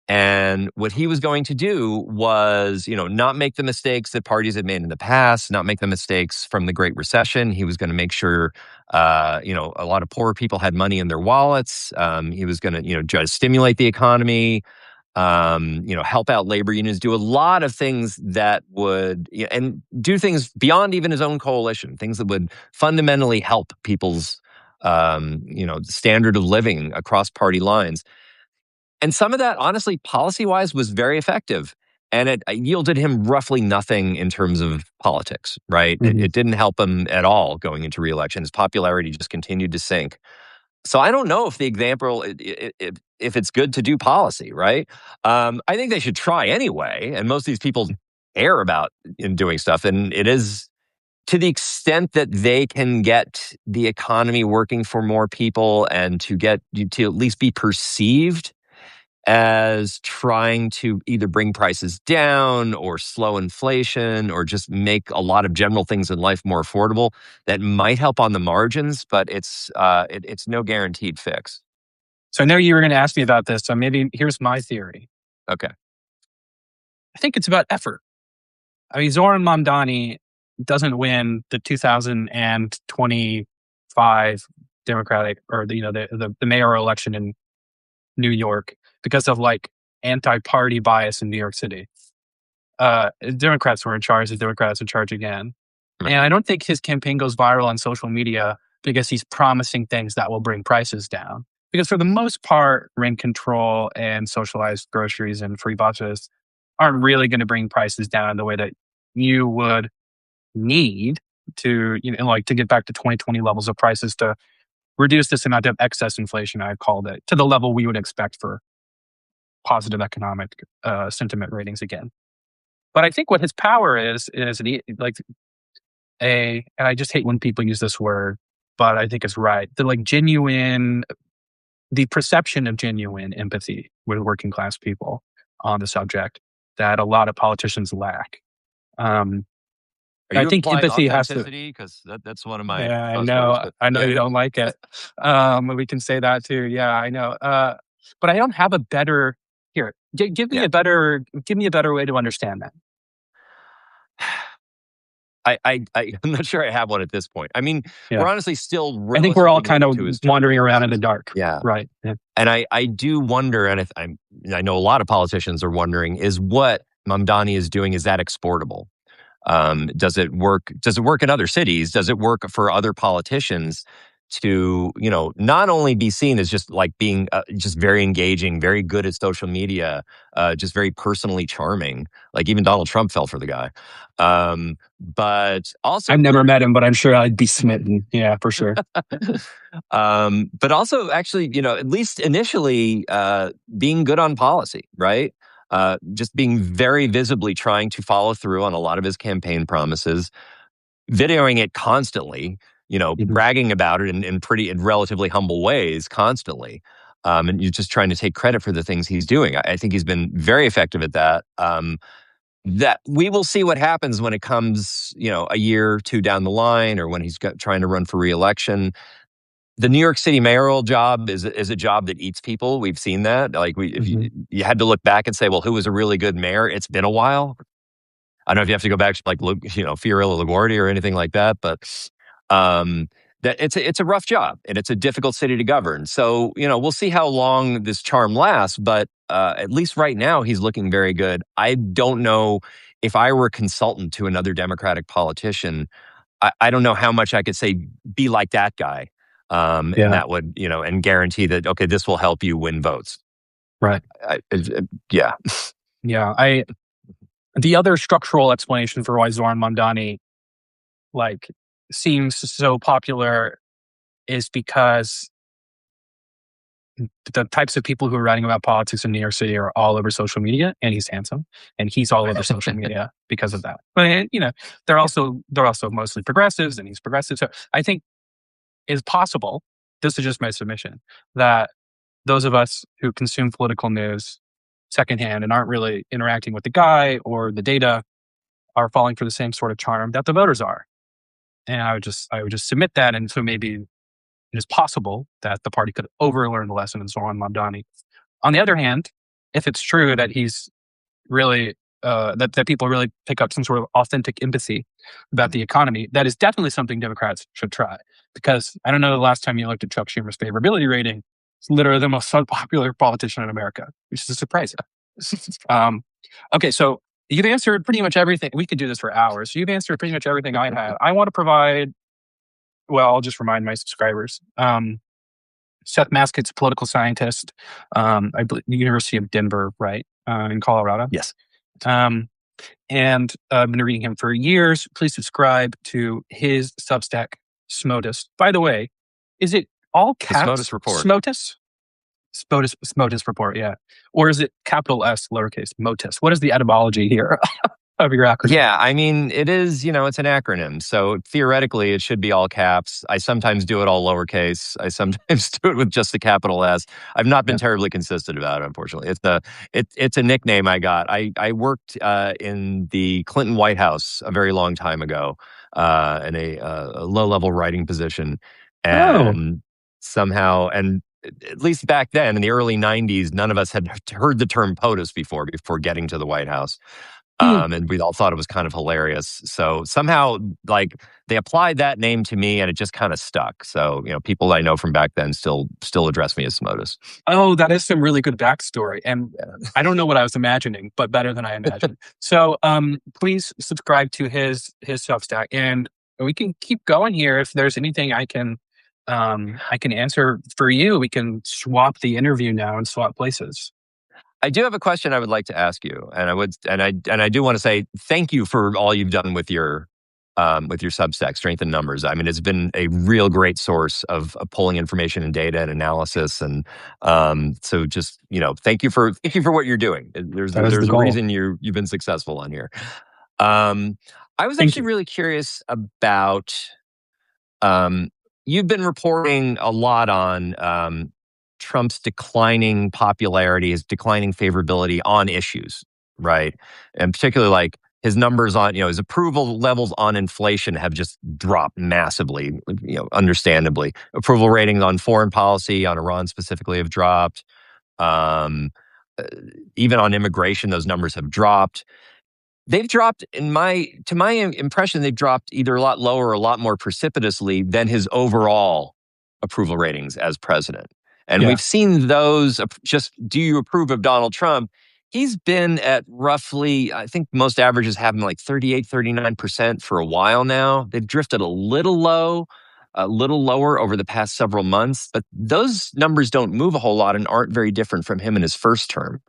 And what he was going to do was, not make the mistakes that parties had made in the past, not make the mistakes from the Great Recession. He was going to make sure, a lot of poor people had money in their wallets. He was going to, try to stimulate the economy, help out labor unions, do a lot of things that would, and do things beyond even his own coalition, things that would fundamentally help people's, standard of living across party lines. And some of that, honestly, policy-wise, was very effective. And it yielded him roughly nothing in terms of politics, right? Mhm. It didn't help him at all going into re-election. His popularity just continued to sink. So I don't know if the example, if it's good to do policy, right? I think they should try anyway. And most of these people care about in doing stuff. And it is to the extent that they can get the economy working for more people and to get you to at least be perceived as trying to either bring prices down or slow inflation or just make a lot of general things in life more affordable, that might help on the margins, but it's no guaranteed fix. So I know you were going to ask me about this. So maybe here's my theory. Okay. I think it's about effort. I mean, Zoran Mamdani doesn't win the 2025 Democratic or the mayoral election in New York because of like anti-party bias in New York City. Democrats were in charge. The Democrats in charge again, Right. and I don't think his campaign goes viral on social media because he's promising things that will bring prices down. Because for the most part, rent control and socialized groceries and free buses aren't really going to bring prices down the way that you would need to, like to get back to 2020 levels of prices to reduce this amount of excess inflation, I've called it, to the level we would expect for positive economic sentiment ratings again. But I think what his power is like and I just hate when people use this word, but I think it's right. The perception of genuine empathy with working class people on the subject that a lot of politicians lack. Um, Are I you think implying empathy has to. authenticity? Because that's one of my Yeah, I buzzwords, know. but I know yeah. you don't like it. We can say that too. Yeah, I know. But I don't have a better here. Yeah. Give me a better way to understand that. I'm not sure I have one at this point. I mean, Yeah, we're honestly still I think we're all relatively kind new of to his term wandering around in the policies. dark. Yeah. Right. Yeah. And I do wonder, and I know a lot of politicians are wondering, is what Mamdani is doing, is that exportable? Does it work? Does it work in other cities? Does it work for other politicians to, not only be seen as just like being just very engaging, very good at social media, just very personally charming. Like even Donald Trump fell for the guy. But also I've never met him, but I'm sure I'd be smitten. Yeah, for sure. but also actually, at least initially, being good on policy, right? Just being very visibly trying to follow through on a lot of his campaign promises, videoing it constantly, Mhm. bragging about it in relatively humble ways constantly. And you're just trying to take credit for the things he's doing. I think he's been very effective at that. That we will see what happens when it comes, a year or two down the line, or when he's trying to run for reelection. The New York City mayoral job is a job that eats people. We've seen that. Like if Mhm. you had to look back and say, well, who was a really good mayor? It's been a while. I don't know if you have to go back to like Fiorello LaGuardia or anything like that, but Um, that it's a rough job and it's a difficult city to govern. So we'll see how long this charm lasts. But at least right now, he's looking very good. I don't know if I were a consultant to another Democratic politician. I don't know how much I could say be like that guy, and Yeah. that would and guarantee that okay, this will help you win votes. Right. Yeah. Yeah. The other structural explanation for why Zoran Mamdani like seems so popular is because the types of people who are writing about politics in New York City are all over social media, and he's handsome, and he's all over social media because of that. But they're also mostly progressives, and he's progressive. So I think it's possible. This is just my submission that those of us who consume political news secondhand and aren't really interacting with the guy or the data are falling for the same sort of charm that the voters are. And I would just submit that, and so maybe it is possible that the party could overlearn the lesson in Zoran Mamdani. On the other hand, if it's true that he's really that people really pick up some sort of authentic empathy about the economy, that is definitely something Democrats should try. Because I don't know the last time you looked at Chuck Schumer's favorability rating. It's literally the most unpopular politician in America, which is surprising. Okay, so you've answered pretty much everything. We could do this for hours. You've answered pretty much everything I had. I want to provide. Well, I'll just remind my subscribers. Seth Maskett's a political scientist. I believe the University of Denver, right, in Colorado. Yes. And I've been reading him for years. Please subscribe to his Substack, SMOTUS. By the way, is it all caps? The SMOTUS report. SMOTUS? SMOTUS report, yeah. Or is it capital S, lowercase, MOTUS? What is the etymology here of your acronym? Yeah, I mean, it is, it's an acronym. So theoretically, it should be all caps. I sometimes do it all lowercase. I sometimes do it with just the capital S. I've not been terribly consistent about it, unfortunately. It's a nickname I got. I worked in the Clinton White House a very long time ago in a low-level writing position. And somehow, and at least back then in the early 90s, none of us had heard the term POTUS before getting to the White House. And we all thought it was kind of hilarious. So somehow, they applied that name to me, and it just kind of stuck. So people I know from back then still address me as SMOTUS. Oh, that is some really good backstory, and I don't know what I was imagining, but better than I imagined. So, please subscribe to his Substack, and we can keep going here. If there's anything I can answer for you, we can swap the interview now and swap places. I do have a question I would like to ask you, and I do want to say thank you for all you've done with your Substack, Strength in Numbers. I mean, it's been a real great source of pulling information and data and analysis, and so just thank you for what you're doing. There's a reason you've been successful on here. I was actually really curious about. You've been reporting a lot on Trump's declining popularity, his declining favorability on issues, right? And particularly his numbers on, his approval levels on inflation have just dropped massively, understandably. Approval ratings on foreign policy, on Iran specifically, have dropped. Even on immigration, those numbers have dropped. They've dropped, to my impression, they've dropped either a lot lower or a lot more precipitously than his overall approval ratings as president. And we've seen those, just do you approve of Donald Trump? He's been at roughly, I think most averages have him 38, 39% for a while now. They've drifted a little lower over the past several months, but those numbers don't move a whole lot and aren't very different from him in his first term.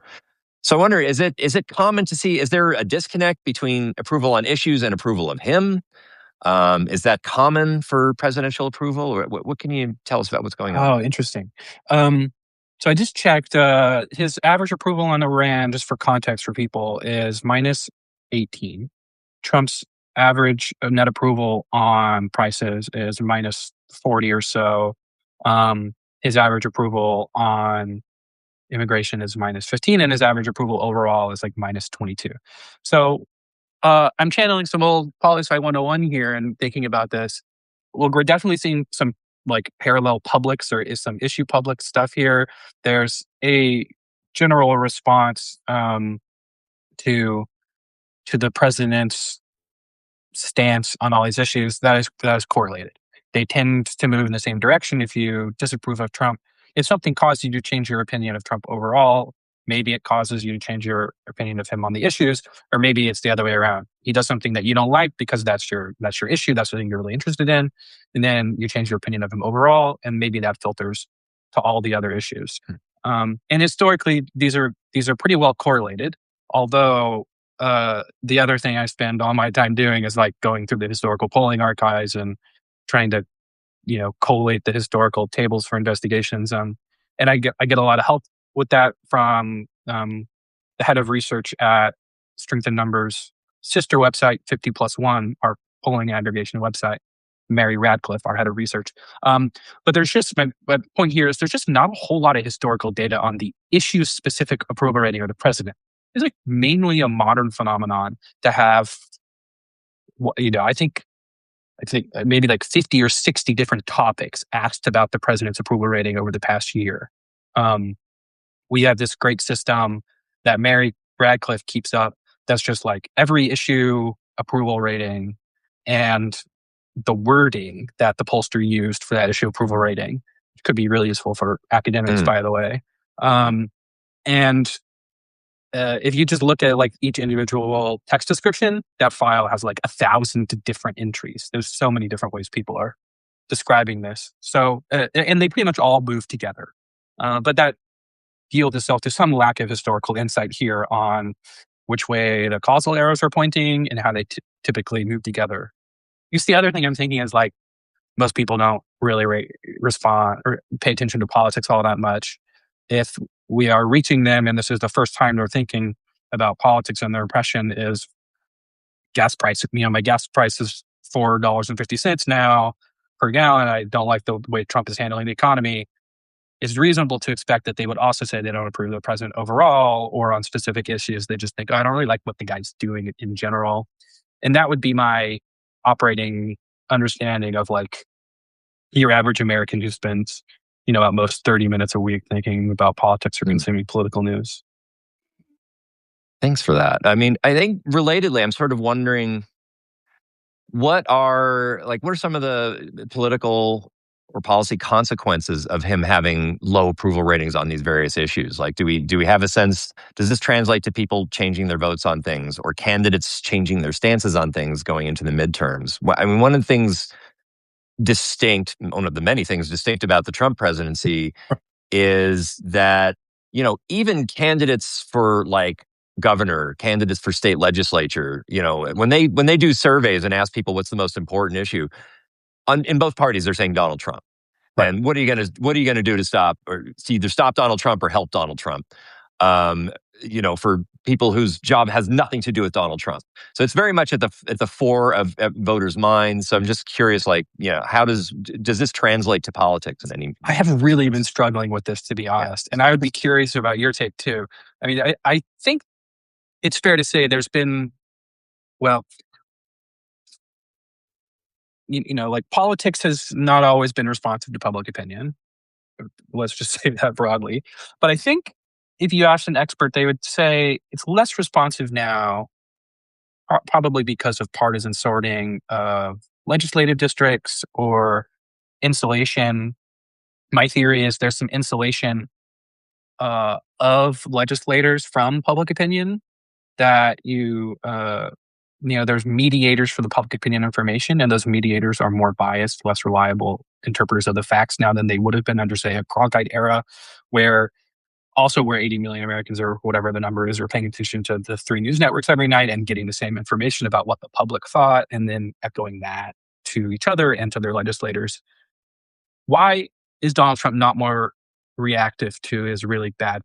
So I wonder, is it common to see, is there a disconnect between approval on issues and approval of him? Is that common for presidential approval? Or what can you tell us about what's going on? Oh, interesting. So I just checked his average approval on Iran, just for context for people, is minus 18. Trump's average net approval on prices is minus 40 or so. His average approval on immigration is minus 15, and his average approval overall is minus 22. So I'm channeling some old poli-sci 101 here and thinking about this. Well, we're definitely seeing some parallel publics or is some issue public stuff here. There's a general response to the president's stance on all these issues that is correlated. they tend to move in the same direction if you disapprove of Trump. If something caused you to change your opinion of Trump overall, maybe it causes you to change your opinion of him on the issues, or maybe it's the other way around. He does something that you don't like because that's your issue, that's something you're really interested in, and then you change your opinion of him overall, and maybe that filters to all the other issues. And historically, these are pretty well correlated. Although the other thing I spend all my time doing is like going through the historical polling archives and trying to collate the historical tables for investigations. And I get a lot of help with that from the head of research at Strength in Numbers' sister website, 50 Plus One, our polling aggregation website, Mary Radcliffe, our head of research. But there's just my point here is there's just not a whole lot of historical data on the issue specific approval rating of the president. It's like mainly a modern phenomenon to have, I think maybe like 50 or 60 different topics asked about the president's approval rating over the past year. We have this great system that Mary Radcliffe keeps up that's just like every issue approval rating and the wording that the pollster used for that issue approval rating. It could be really useful for academics, by the way. And if you just look at like each individual text description, that file has like 1,000 different entries. There's so many different ways people are describing this. So, and they pretty much all move together. But that yields itself to some lack of historical insight here on which way the causal arrows are pointing and how they typically move together. You see, the other thing I'm thinking is like most people don't really respond or pay attention to politics all that much. If we are reaching them and this is the first time they're thinking about politics and their impression is gas price. My gas price is $4.50 now per gallon. I don't like the way Trump is handling the economy. It's reasonable to expect that they would also say they don't approve of the president overall or on specific issues. They just think, oh, I don't really like what the guy's doing in general. And that would be my operating understanding of like your average American who spends, at most 30 minutes a week thinking about politics or consuming political news. Thanks for that. I mean, I think relatedly, I'm sort of wondering what are some of the political or policy consequences of him having low approval ratings on these various issues? Like, do we have a sense, does this translate to people changing their votes on things or candidates changing their stances on things going into the midterms? I mean, one of the many things distinct about the Trump presidency is that, even candidates for like governor, candidates for state legislature, when they do surveys and ask people what's the most important issue, in both parties, they're saying Donald Trump. Right. And what are you gonna do to stop or either stop Donald Trump or help Donald Trump? For people whose job has nothing to do with Donald Trump. So it's very much at the fore of voters' minds. So I'm just curious, how does this translate to politics in any? I have really been struggling with this, to be honest, and I would be curious about your take too. I mean, I think it's fair to say there's been, like politics has not always been responsive to public opinion. Let's just say that broadly. But I think if you asked an expert, they would say it's less responsive now, probably because of partisan sorting of legislative districts or insulation. My theory is there's some insulation of legislators from public opinion that there's mediators for the public opinion information, and those mediators are more biased, less reliable interpreters of the facts now than they would have been under, say, a Cronkite era, where 80 million Americans or whatever the number is are paying attention to the three news networks every night and getting the same information about what the public thought and then echoing that to each other and to their legislators. Why is Donald Trump not more reactive to his really bad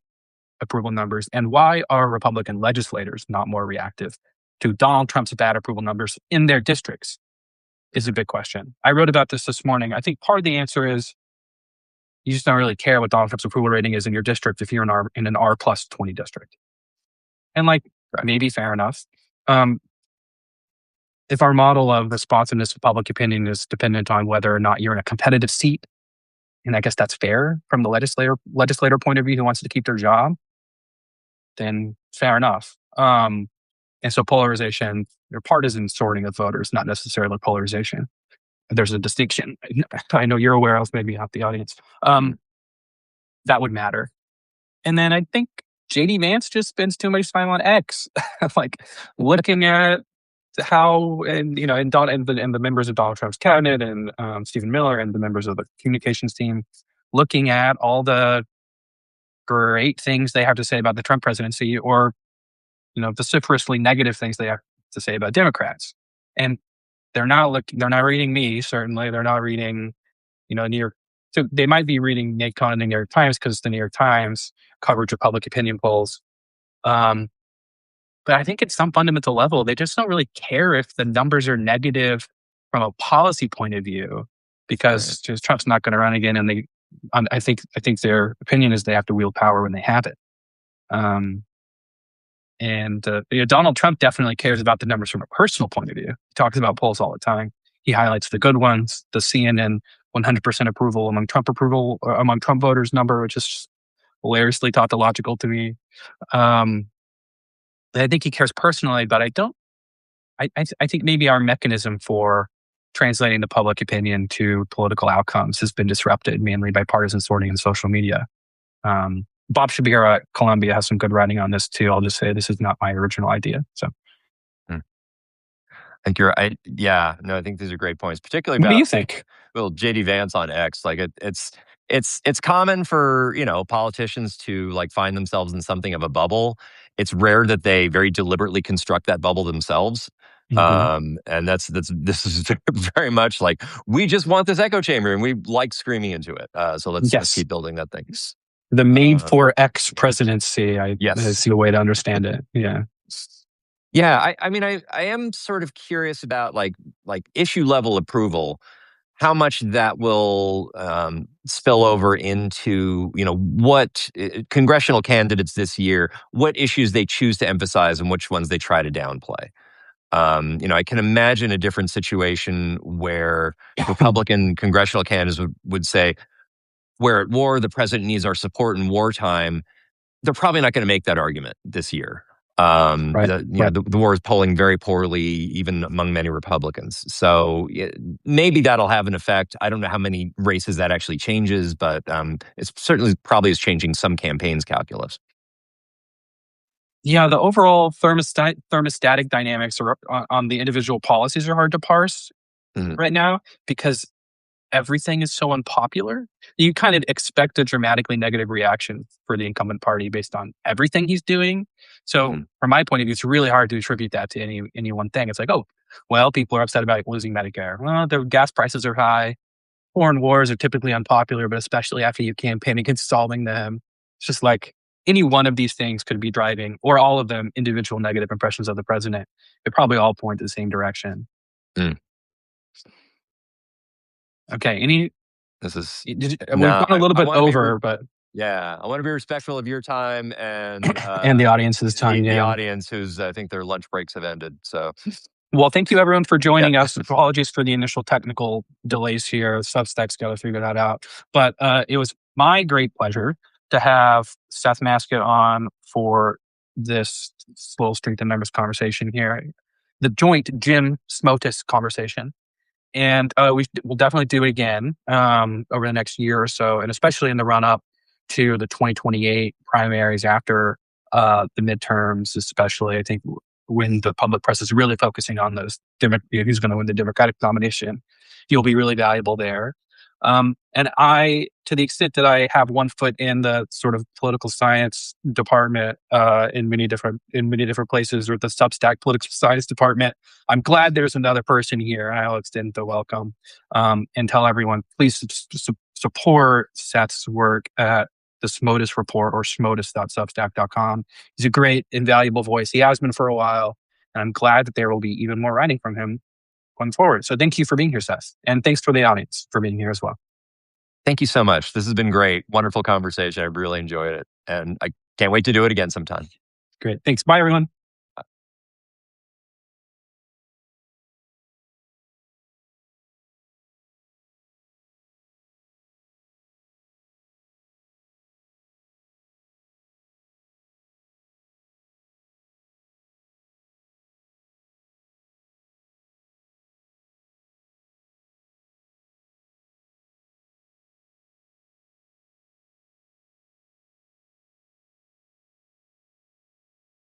approval numbers? And why are Republican legislators not more reactive to Donald Trump's bad approval numbers in their districts? Is a big question. I wrote about this morning. I think part of the answer is you just don't really care what Donald Trump's approval rating is in your district if you're in an R plus 20 district. And maybe fair enough. If our model of responsiveness to public opinion is dependent on whether or not you're in a competitive seat, and I guess that's fair from the legislator point of view who wants to keep their job, then fair enough. And so polarization or partisan sorting of voters, not necessarily polarization. there's a distinction. I know you're aware of, maybe not the audience. That would matter. And then I think JD Vance just spends too much time on X, like looking at how, and and the members of Donald Trump's cabinet, and Stephen Miller and the members of the communications team, looking at all the great things they have to say about the Trump presidency, or vociferously negative things they have to say about Democrats. And they're not reading me, certainly. They're not reading, New York. So they might be reading Nate Cohn in the New York Times because it's the New York Times coverage of public opinion polls. But I think at some fundamental level, they just don't really care if the numbers are negative from a policy point of view, because just Trump's not going to run again. And I think their opinion is they have to wield power when they have it. Donald Trump definitely cares about the numbers from a personal point of view. He talks about polls all the time. He highlights the good ones, the CNN 100% approval among Trump voters number, which is hilariously tautological to me. I think he cares personally, but I don't. I think maybe our mechanism for translating the public opinion to political outcomes has been disrupted, mainly by partisan sorting and social media. Bob Shapiro at Columbia has some good writing on this too. I'll just say this is not my original idea. So, I think I think these are great points, particularly what about, do you think? well, JD Vance on X. Like it's common for politicians to like find themselves in something of a bubble. It's rare that they very deliberately construct that bubble themselves. And this is very much like, we just want this echo chamber and we like screaming into it. So let's keep building that thing. The made for X presidency, I see a way to understand it. Yeah. Yeah, I mean, I am sort of curious about like issue level approval, how much that will spill over into what congressional candidates this year, what issues they choose to emphasize and which ones they try to downplay. I can imagine a different situation where Republican congressional candidates would say, "We're at war. The president needs our support in wartime." They're probably not going to make that argument this year. The war is polling very poorly, even among many Republicans. So maybe that'll have an effect. I don't know how many races that actually changes, but it's certainly probably is changing some campaigns' calculus. Yeah, the overall thermostatic dynamics on the individual policies are hard to parse right now, because everything is so unpopular. You kind of expect a dramatically negative reaction for the incumbent party based on everything he's doing. So from my point of view, it's really hard to attribute that to any one thing. It's like, oh, well, people are upset about losing Medicare. Well, the gas prices are high. Foreign wars are typically unpopular, but especially after you campaign against solving them. It's just like any one of these things could be driving, or all of them, individual negative impressions of the president. They probably all point to the same direction. Okay. We've gone a little bit over, but yeah, I want to be respectful of your time and and the audience's time. The audience, who's I think their lunch breaks have ended. So, well, thank you everyone for joining us. Apologies for the initial technical delays here. Substack's got to figure that out. But it was my great pleasure to have Seth Masket on for this little strength and numbers conversation here, the joint Jim Smotus conversation. And we'll definitely do it again over the next year or so, and especially in the run-up to the 2028 primaries after the midterms, especially, I think, when the public press is really focusing on those, who's going to win the Democratic nomination. You'll be really valuable there. And I, to the extent that I have one foot in the sort of political science department in many different places, or the Substack political science department, I'm glad there's another person here. I'll extend the welcome and tell everyone, please support Seth's work at the Smotus Report, or smotus.substack.com. He's a great, invaluable voice. He has been for a while, and I'm glad that there will be even more writing from him going forward. So thank you for being here, Seth. And thanks for the audience for being here as well. Thank you so much. This has been great. Wonderful conversation. I really enjoyed it. And I can't wait to do it again sometime. Great. Thanks. Bye, everyone.